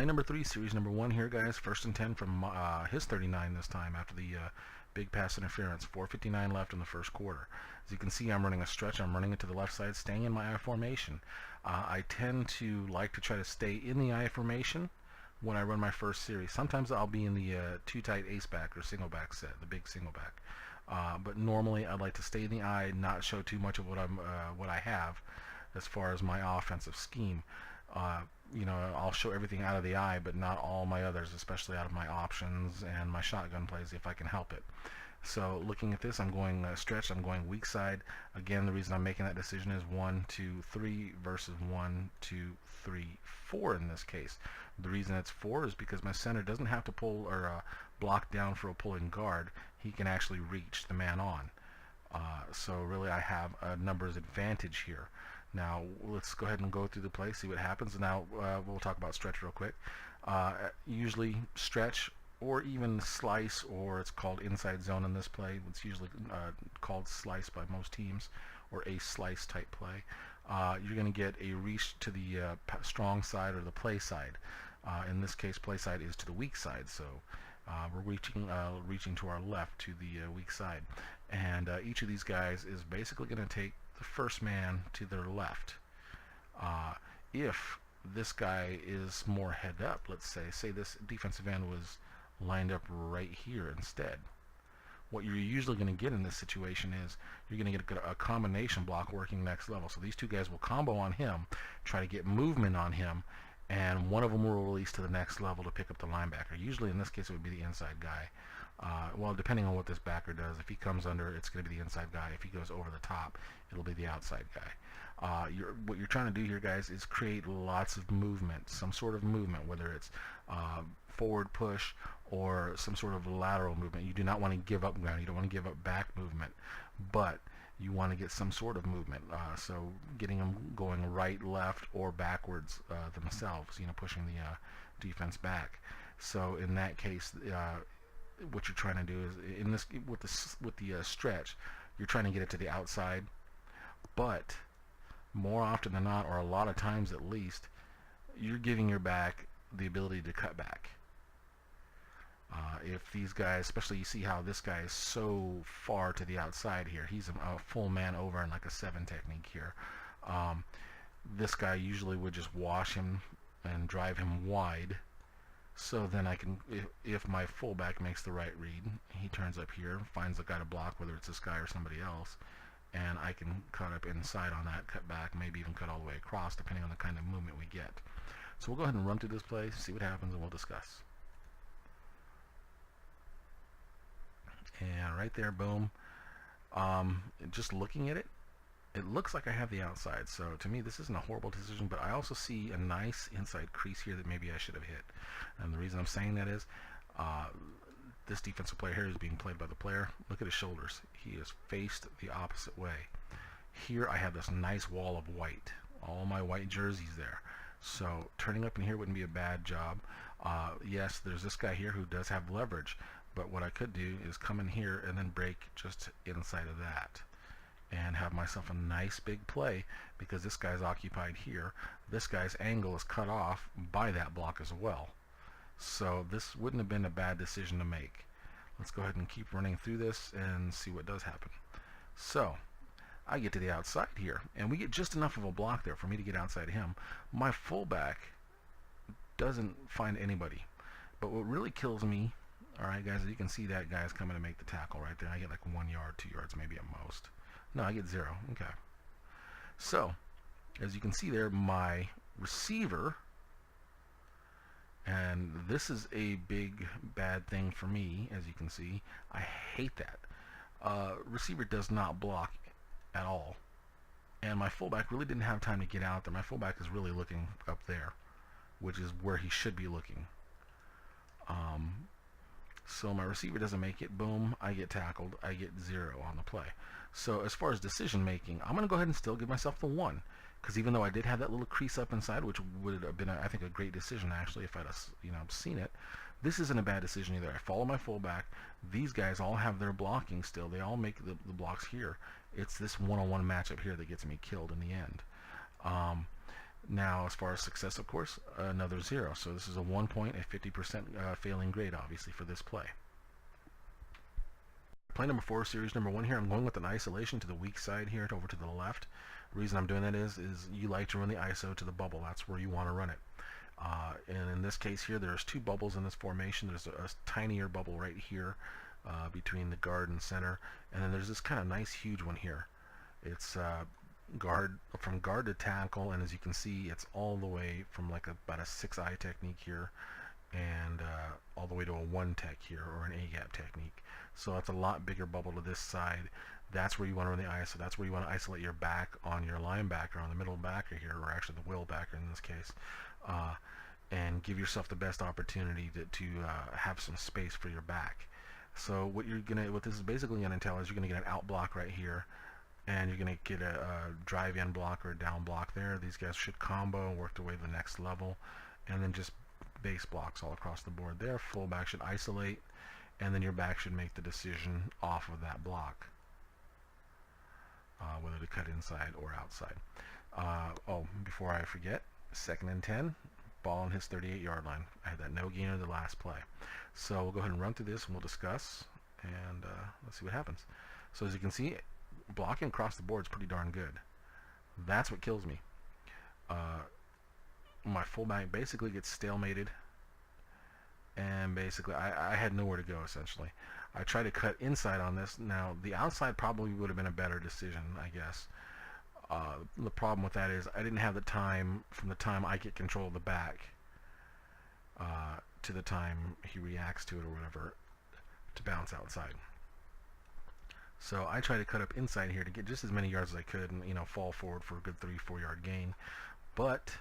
play number 3, series number 1 here, guys. 1st and 10 from his 39 this time after the big pass interference. 4:59 left in the first quarter. As you can see, I'm running a stretch. I'm running it to the left side, staying in my I formation. I tend to like to try to stay in the I formation when I run my first series. Sometimes I'll be in the two tight ace back or single back set, the big single back. But normally I'd like to stay in the I, not show too much of what I have as far as my offensive scheme. You know, I'll show everything out of the I, but not all my others, especially out of my options and my shotgun plays if I can help it. So looking at this, I'm going stretch, I'm going weak side. Again, the reason I'm making that decision is 1, 2, 3 versus 1, 2, 3, 4 in this case. The reason it's 4 is because my center doesn't have to pull or block down for a pulling guard. He can actually reach the man on. So really I have a numbers advantage here. Now let's go ahead and go through the play, see what happens. Now we'll talk about stretch real quick. Usually stretch or even slice, or it's called inside zone in this play. It's usually called slice by most teams, or a slice type play. You're going to get a reach to the strong side or the play side. In this case, play side is to the weak side, so we're reaching to our left to the weak side. And each of these guys is basically going to take the first man to their left. If this guy is more head up, let's say this defensive end was lined up right here instead, what you're usually going to get in this situation is you're going to get a combination block working next level. So these two guys will combo on him, try to get movement on him, and one of them will release to the next level to pick up the linebacker. Usually in this case it would be the inside guy. Well, depending on what this backer does, if he comes under, it's going to be the inside guy. If he goes over the top, it'll be the outside guy. What you're trying to do here, guys, is create lots of movement, some sort of movement, whether it's forward push or some sort of lateral movement. You do not want to give up ground. You don't want to give up back movement, but you want to get some sort of movement. So getting them going right, left, or backwards themselves, you know, pushing the defense back. So in that case, what you're trying to do is, in this with the stretch, you're trying to get it to the outside, but more often than not, or a lot of times at least, you're giving your back the ability to cut back. If these guys, especially, you see how this guy is so far to the outside here, he's a full man over in like a 7 technique here. This guy usually would just wash him and drive him wide. So then I can, if my fullback makes the right read, he turns up here, finds the guy to block, whether it's this guy or somebody else, and I can cut up inside on that, cut back, maybe even cut all the way across, depending on the kind of movement we get. So we'll go ahead and run through this play, see what happens, and we'll discuss. And right there, boom. Just looking at it, it looks like I have the outside. So to me, this isn't a horrible decision, but I also see a nice inside crease here that maybe I should have hit. And the reason I'm saying that is this defensive player here is being played by the player. Look at his shoulders. He is faced the opposite way. Here I have this nice wall of white. All my white jerseys there. So turning up in here wouldn't be a bad job. Yes, there's this guy here who does have leverage. But what I could do is come in here and then break just inside of that and have myself a nice big play, because this guy's occupied here. This guy's angle is cut off by that block as well. So this wouldn't have been a bad decision to make. Let's go ahead and keep running through this and see what does happen. So I get to the outside here, and we get just enough of a block there for me to get outside him. My fullback doesn't find anybody. But what really kills me, alright guys, you can see that guy's coming to make the tackle right there. I get like 1 yard, 2 yards maybe at most. No, I get 0. Okay. So, as you can see there, my receiver, and this is a big bad thing for me, as you can see. I hate that. Receiver does not block at all. And my fullback really didn't have time to get out there. My fullback is really looking up there, which is where he should be looking. So my receiver doesn't make it. Boom, I get tackled. I get 0 on the play. So as far as decision making, I'm going to go ahead and still give myself the 1, because even though I did have that little crease up inside, which would have been, I think, a great decision actually if I'd seen it, this isn't a bad decision either. I follow my fullback. These guys all have their blocking still. They all make the blocks here. It's this one-on-one matchup here that gets me killed in the end. Now, as far as success, of course, another 0. So this is a 1 point, a 50% failing grade, obviously, for this play. Play number 4, series number 1 here. I'm going with an isolation to the weak side here, over to the left. The reason I'm doing that is you like to run the ISO to the bubble. That's where you want to run it. And in this case here, there's 2 bubbles in this formation. There's a tinier bubble right here between the guard and center, and then there's this kind of nice huge one here. It's guard from guard to tackle, and as you can see, it's all the way from like about a 6-eye technique here, and all the way to a 1 tech here, or an A-gap technique. So it's a lot bigger bubble to this side. That's where you want to run the ISO. That's where you want to isolate your back on your linebacker, on the middle backer here, or actually the will backer in this case, and give yourself the best opportunity to have some space for your back. So what this is basically going to entail is you're going to get an out block right here, and you're going to get a drive-in block or a down block there. These guys should combo and work their way to the next level, and then just base blocks all across the board there. Fullback should isolate, and then your back should make the decision off of that block, whether to cut inside or outside. Oh, before I forget, 2nd and 10, ball on his 38-yard line. I had that no gainer the last play. So we'll go ahead and run through this, and we'll discuss, and let's see what happens. So as you can see, blocking across the board is pretty darn good. That's what kills me. My fullback basically gets stalemated, and basically I had nowhere to go, essentially. I tried to cut inside on this. Now the outside probably would have been a better decision, I guess. The problem with that is I didn't have the time from the time I get control of the back to the time he reacts to it or whatever to bounce outside. So I tried to cut up inside here to get just as many yards as I could, and fall forward for a good 3-4 yard gain. But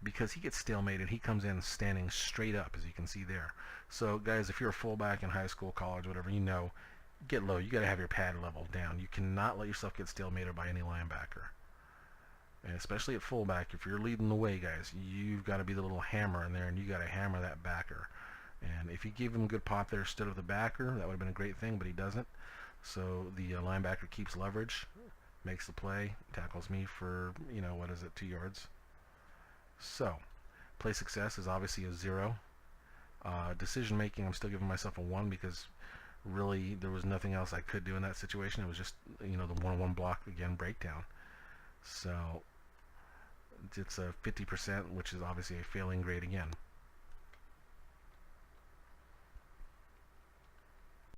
because he gets stalemated, he comes in standing straight up, as you can see there. So guys, if you're a fullback in high school, college, whatever, get low. You got to have your pad leveled down. You cannot let yourself get stalemated by any linebacker. And especially at fullback, if you're leading the way, guys, you've got to be the little hammer in there, and you got to hammer that backer. And if you give him a good pop there instead of the backer, that would have been a great thing, but he doesn't. So the linebacker keeps leverage, makes the play, tackles me for, 2 yards. So, play success is obviously a 0. Decision making, I'm still giving myself a 1 because really there was nothing else I could do in that situation. It was just, the 1-on-1 block, again, breakdown. So, it's a 50%, which is obviously a failing grade again.